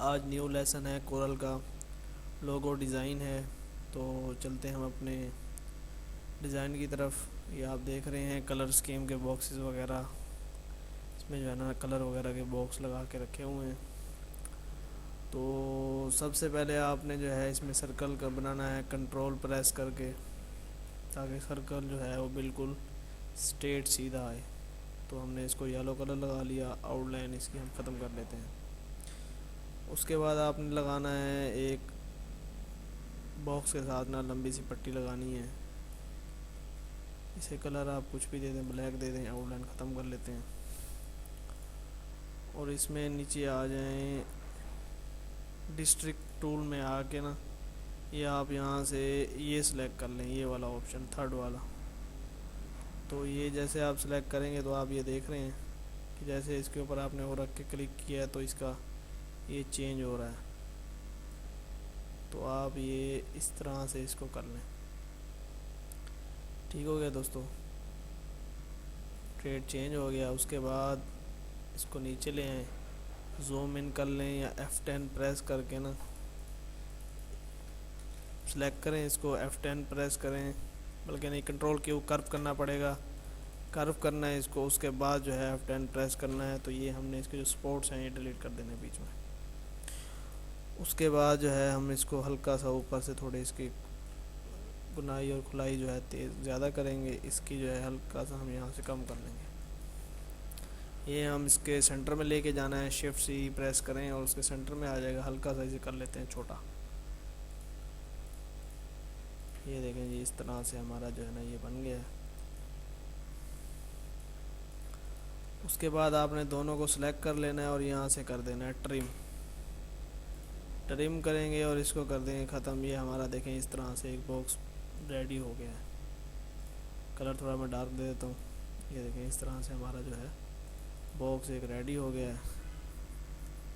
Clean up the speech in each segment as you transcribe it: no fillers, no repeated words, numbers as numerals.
आज new lesson है coral का। लोगो डिज़ाइन है। तो चलते हैं हम अपने डिज़ाइन की तरफ। ये आप देख रहे हैं कलर स्कीम के बॉक्सेस वगैरह, इसमें जो है ना कलर वगैरह के बॉक्स लगा के रखे हुए हैं। तो सबसे पहले आपने जो है इसमें सर्कल का बनाना है कंट्रोल प्रेस करके, ताकि सर्कल जो है वो बिल्कुल स्ट्रेट सीधा आए। तो हमने इसको येलो कलर लगा लिया, आउटलाइन इसकी हम ख़त्म कर लेते हैं। उसके बाद आपने लगाना है एक बॉक्स के साथ ना लंबी सी पट्टी लगानी है। इसे कलर आप कुछ भी दे दें, ब्लैक दे दें, आउटलाइन ख़त्म कर लेते हैं। और इसमें नीचे आ जाएं, डिस्ट्रिक्ट टूल में आके ना ये आप यहाँ से ये सिलेक्ट कर लें, ये वाला ऑप्शन थर्ड वाला। तो ये जैसे आप सिलेक्ट करेंगे तो आप ये देख रहे हैं कि जैसे इसके ऊपर आपने वो रख के क्लिक किया है तो इसका ये चेंज हो रहा है। तो आप ये इस तरह से इसको कर लें। ठीक हो गया दोस्तों, ट्रेड चेंज हो गया। उसके बाद इसको नीचे ले आएँ, जूम इन कर लें या F10 प्रेस करके ना सेलेक्ट करें इसको, F10 प्रेस करें, बल्कि नहीं कंट्रोल क्यू कर्व करना पड़ेगा, कर्व करना है इसको। उसके बाद जो है F10 प्रेस करना है। तो ये हमने इसके जो स्पोर्ट्स हैं ये डिलीट कर देने बीच में। उसके बाद जो है हम इसको हल्का सा ऊपर से थोड़ी इसकी बुनाई और खुलाई जो है तेज़ ज़्यादा करेंगे, इसकी जो है हल्का सा हम यहाँ से कम कर लेंगे। ये हम इसके सेंटर में लेके जाना है, शिफ्ट सी प्रेस करें और उसके सेंटर में आ जाएगा। हल्का सा इसे कर लेते हैं छोटा। ये देखें जी, इस तरह से हमारा जो है ना ये बन गया है। उसके बाद आपने दोनों को सिलेक्ट कर लेना है और यहाँ से कर देना है ट्रिम। ट्रिम करेंगे और इसको कर देंगे ख़त्म। ये हमारा देखें इस तरह से एक बॉक्स रेडी हो गया है। कलर थोड़ा मैं डार्क दे देता हूँ। ये देखें इस तरह से हमारा जो है बॉक्स एक रेडी हो गया है।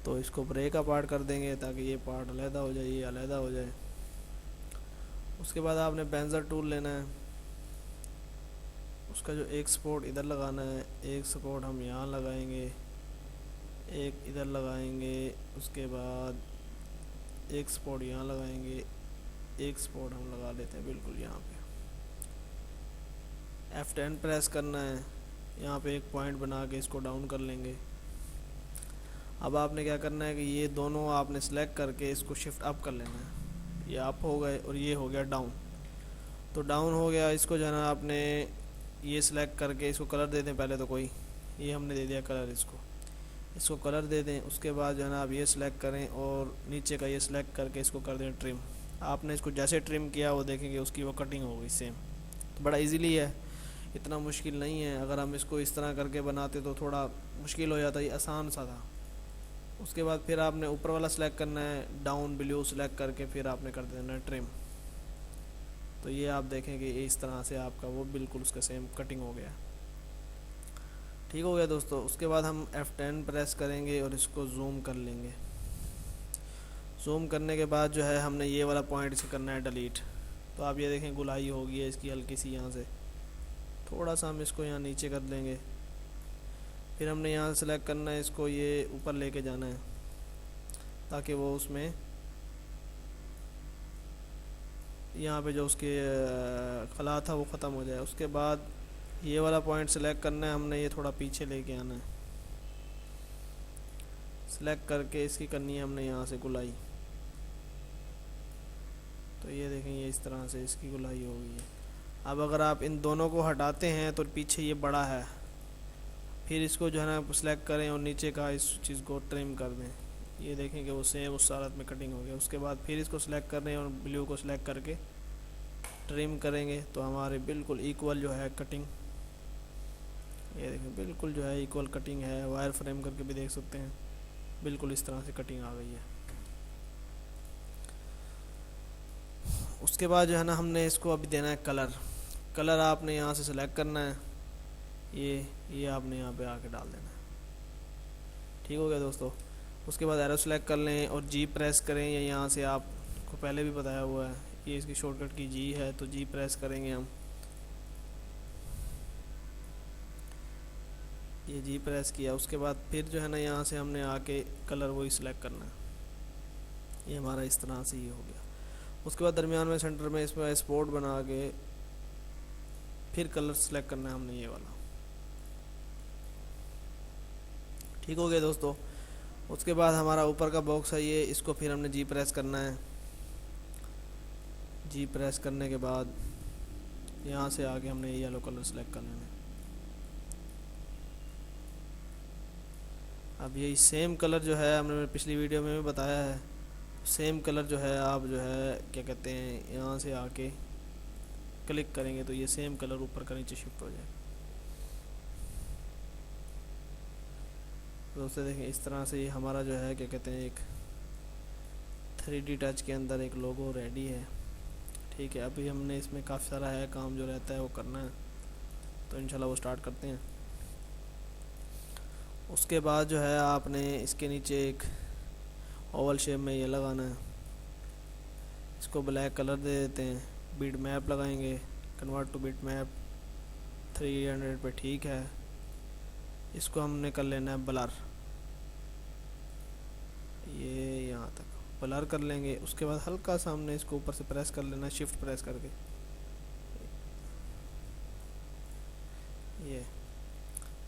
तो इसको ब्रेक अपार्ट कर देंगे ताकि ये पार्ट अलहदा हो जाए, ये अलहदा हो जाए। उसके बाद आपने पेंसिल टूल लेना है, उसका जो एक सपोर्ट इधर लगाना है, एक सपोर्ट हम यहाँ लगाएंगे, एक इधर लगाएंगे। उसके बाद एक सपोर्ट यहाँ लगाएंगे, एक सपोर्ट हम लगा लेते हैं बिल्कुल यहाँ पे। F10 प्रेस करना है, यहाँ पे एक पॉइंट बना के इसको डाउन कर लेंगे। अब आपने क्या करना है कि ये दोनों आपने सेलेक्ट करके इसको शिफ्ट अप कर लेना है। ये अप हो गए और ये हो गया डाउन। तो डाउन हो गया, इसको जो है ना आपने ये सिलेक्ट करके इसको कलर दे दें पहले। तो कोई ये हमने दे दिया कलर, इसको कलर दे दें। उसके बाद जो है ना आप ये सिलेक्ट करें और नीचे का ये सिलेक्ट करके इसको कर दें ट्रिम। आपने इसको जैसे ट्रिम किया वो देखेंगे उसकी वो कटिंग हो गई सेम। तो बड़ा इजीली है, इतना मुश्किल नहीं है। अगर हम इसको इस तरह करके बनाते तो थोड़ा मुश्किल हो जाता, ये आसान सा था। उसके बाद फिर आपने ऊपर वाला सेलेक्ट करना है, डाउन ब्लू सेलेक्ट करके फिर आपने कर देना है ट्रिम। तो ये आप देखेंगे इस तरह से आपका वो बिल्कुल उसका सेम कटिंग हो गया। ठीक हो गया दोस्तों। उसके बाद हम F10 प्रेस करेंगे और इसको जूम कर लेंगे। जूम करने के बाद जो है हमने ये वाला पॉइंट इसे करना है डिलीट। तो आप ये देखें गुलाई हो गई है इसकी हल्की सी, यहाँ से थोड़ा सा हम इसको यहाँ नीचे कर देंगे। फिर हमने यहाँ सेलेक्ट करना है, इसको ये ऊपर लेके जाना है ताकि वो उसमें यहाँ पे जो उसके खला था वो ख़त्म हो जाए। उसके बाद ये वाला पॉइंट सेलेक्ट करना है हमने, ये थोड़ा पीछे लेके आना है। सेलेक्ट करके इसकी करनी है हमने यहाँ से गुलाई। तो ये देखें ये इस तरह से इसकी गुलाई हो गई है। अब अगर आप इन दोनों को हटाते हैं तो पीछे ये बड़ा है, फिर इसको जो है ना सेलेक्ट करें और नीचे का इस चीज़ को ट्रिम कर दें। ये देखें कि वो सेम उस हालत में कटिंग हो गया। उसके बाद फिर इसको सेलेक्ट करें और ब्लू को सेलेक्ट करके ट्रिम करेंगे तो हमारे बिल्कुल इक्वल जो है कटिंग, ये देखें बिल्कुल जो है इक्वल कटिंग है। वायर फ्रेम करके भी देख सकते हैं, बिल्कुल इस तरह से कटिंग आ गई है। उसके बाद जो है ना हमने इसको अभी देना है कलर। कलर आपने यहाँ से सेलेक्ट करना है, ये आपने यहाँ पे आके डाल देना है। ठीक हो गया दोस्तों। उसके बाद एरो सेलेक्ट कर लें और जी प्रेस करें, या यहाँ से आपको पहले भी बताया हुआ है, ये इसकी शॉर्टकट की जी है। तो जी प्रेस करेंगे हम, ये जी प्रेस किया। उसके बाद फिर जो है ना यहाँ से हमने आके कलर वही सिलेक्ट करना है। ये हमारा इस तरह से ये हो गया। उसके बाद दरमियान में सेंटर में इसमें स्पॉट बना के फिर कलर सेलेक्ट करना है हमने ये वाला। ठीक हो गया दोस्तों। उसके बाद हमारा ऊपर का बॉक्स है ये, इसको फिर हमने जी प्रेस करना है। जी प्रेस करने के बाद यहाँ से आगे हमने ये येलो कलर सेलेक्ट कर लेना है। अब यही सेम कलर जो है हमने पिछली वीडियो में भी बताया है, सेम कलर जो है आप जो है क्या कहते हैं यहाँ से आके क्लिक करेंगे तो ये सेम कलर ऊपर का नीचे शिफ्ट हो जाएगा। दोस्तों देखें इस तरह से ये हमारा जो है क्या कहते हैं एक 3D टच के अंदर एक लोगो रेडी है। ठीक है, अभी हमने इसमें काफ़ी सारा है काम जो रहता है वो करना है, तो इंशाल्लाह वो स्टार्ट करते हैं। उसके बाद जो है आपने इसके नीचे एक ओवल शेप में ये लगाना है, इसको ब्लैक कलर दे देते हैं, बिट मैप लगाएंगे, कन्वर्ट टू बिट मैप 300 पे। ठीक है, इसको हमने कर लेना है ब्लर, ये यहाँ तक ब्लर कर लेंगे। उसके बाद हल्का सा हमने इसको ऊपर से प्रेस कर लेना है, शिफ्ट प्रेस करके ये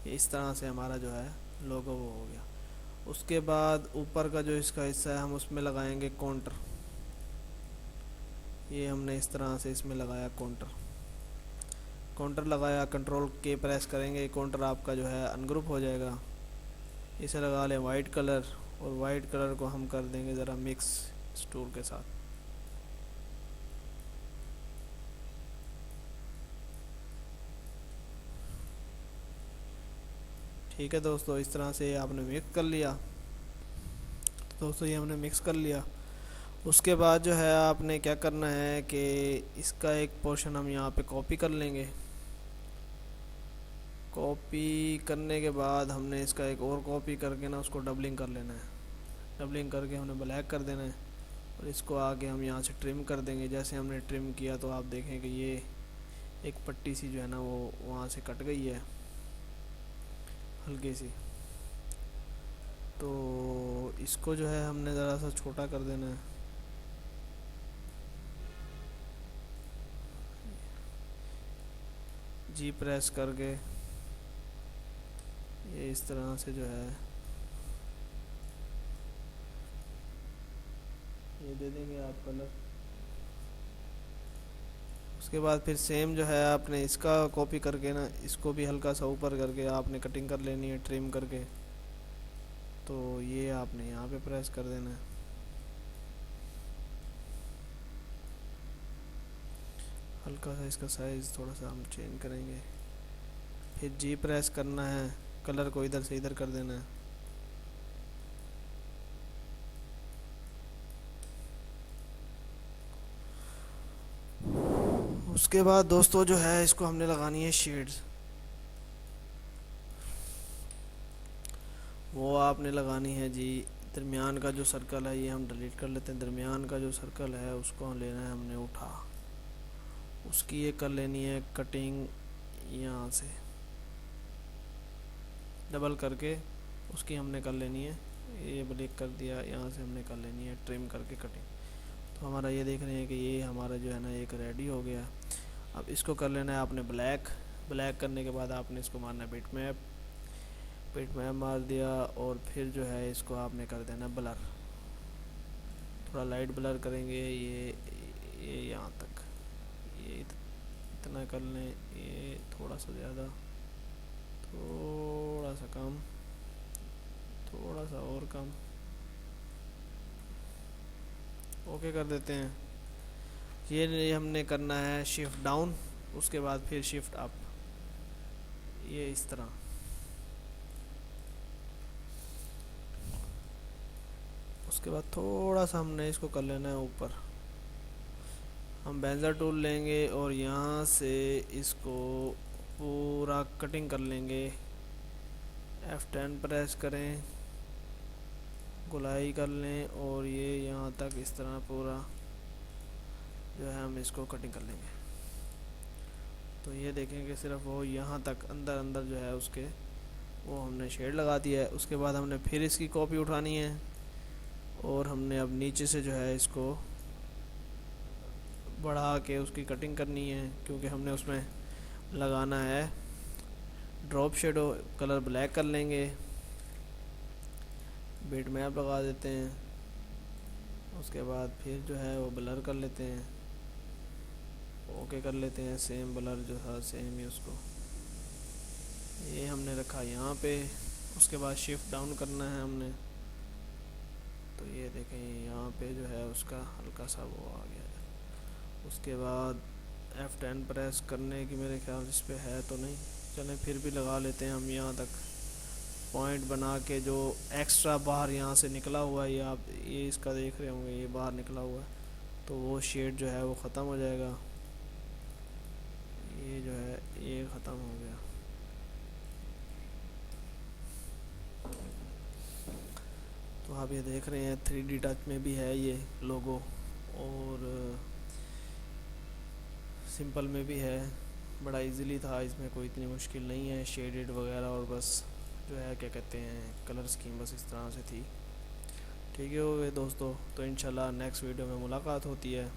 इस तरह से हमारा जो है लोगो वो हो गया। उसके बाद ऊपर का जो इसका हिस्सा है हम उसमें लगाएंगे काउंटर, ये हमने इस तरह से इसमें लगाया काउंटर लगाया, कंट्रोल के प्रेस करेंगे, काउंटर आपका जो है अनग्रुप हो जाएगा। इसे लगा लें वाइट कलर, और वाइट कलर को हम कर देंगे ज़रा मिक्स इस टूल के साथ। ठीक है दोस्तों, इस तरह से आपने मिक्स कर लिया। दोस्तों ये हमने मिक्स कर लिया। उसके बाद जो है आपने क्या करना है कि इसका एक पोर्शन हम यहाँ पे कॉपी कर लेंगे। कॉपी करने के बाद हमने इसका एक और कॉपी करके ना उसको डबलिंग कर लेना है, डबलिंग करके हमने ब्लैक कर देना है, और इसको आगे हम यहाँ से ट्रिम कर देंगे। जैसे हमने ट्रिम किया तो आप देखें कि ये एक पट्टी सी जो है ना वो वहाँ से कट गई है हल्की सी, तो इसको जो है हमने ज़रा सा छोटा कर देना है। जी प्रेस करके ये इस तरह से जो है ये दे देंगे आप कलर। उसके बाद फिर सेम जो है आपने इसका कॉपी करके ना इसको भी हल्का सा ऊपर करके आपने कटिंग कर लेनी है ट्रिम करके, तो ये आपने यहाँ पे प्रेस कर देना है। हल्का सा इसका साइज़ थोड़ा सा हम चेंज करेंगे, फिर जी प्रेस करना है, कलर को इधर से इधर कर देना है। उसके बाद दोस्तों जो है इसको हमने लगानी है शेड्स, वो आपने लगानी है जी। दरमियान का जो सर्कल है ये हम डिलीट कर लेते हैं, दरमियान का जो सर्कल है उसको लेना है हमने उठा, उसकी ये कर लेनी है कटिंग, यहाँ से डबल करके उसकी हमने कर लेनी है, ये ब्रेक कर दिया, यहाँ से हमने कर लेनी है ट्रिम करके कटिंग। तो हमारा ये देख रहे हैं कि ये हमारा जो है ना एक रेडी हो गया। अब इसको कर लेना है आपने ब्लैक, ब्लैक करने के बाद आपने इसको मारना है बिट मैप मार दिया, और फिर जो है इसको आपने कर देना ब्लर, थोड़ा लाइट ब्लर करेंगे, ये यहाँ तक, ये इतना कर लें, ये थोड़ा सा ज़्यादा, थोड़ा सा कम, थोड़ा सा और कम, ओके कर देते हैं। ये हमने करना है शिफ्ट डाउन, उसके बाद फिर शिफ्ट अप, ये इस तरह। उसके बाद थोड़ा सा हमने इसको कर लेना है ऊपर, हम बेंजर टूल लेंगे और यहाँ से इसको पूरा कटिंग कर लेंगे। F10 प्रेस करें, गुलाई कर लें, और ये यहाँ तक इस तरह पूरा जो है हम इसको कटिंग कर लेंगे। तो ये देखेंगे सिर्फ वो यहाँ तक अंदर अंदर जो है उसके वो हमने शेड लगा दिया है। उसके बाद हमने फिर इसकी कॉपी उठानी है और हमने अब नीचे से जो है इसको बढ़ा के उसकी कटिंग करनी है, क्योंकि हमने उसमें लगाना है ड्रॉप शेडो। कलर ब्लैक कर लेंगे, बिट मैप लगा देते हैं, उसके बाद फिर जो है वो ब्लर कर लेते हैं, ओके कर लेते हैं। सेम ब्लर जो था सेम ही उसको ये हमने रखा यहाँ पे। उसके बाद शिफ्ट डाउन करना है हमने, तो ये देखें यहाँ पे जो है उसका हल्का सा वो आ गया है। उसके बाद F10 प्रेस करने की मेरे ख्याल इस पे है तो नहीं, चलें फिर भी लगा लेते हैं हम यहाँ तक पॉइंट बना के। जो एक्स्ट्रा बाहर यहाँ से निकला हुआ है, ये आप ये इसका देख रहे होंगे, ये बाहर निकला हुआ है, तो वो शेड जो है वो ख़त्म हो जाएगा। ये जो है ये ख़त्म हो गया। तो आप ये देख रहे हैं 3D टच में भी है ये लोगो, और सिंपल में भी है। बड़ा इजीली था, इसमें कोई इतनी मुश्किल नहीं है। शेडेड वगैरह और बस जो है क्या कहते हैं कलर स्कीम बस इस तरह से थी। ठीक है हो गए दोस्तों, तो इंशाल्लाह नेक्स्ट वीडियो में मुलाकात होती है।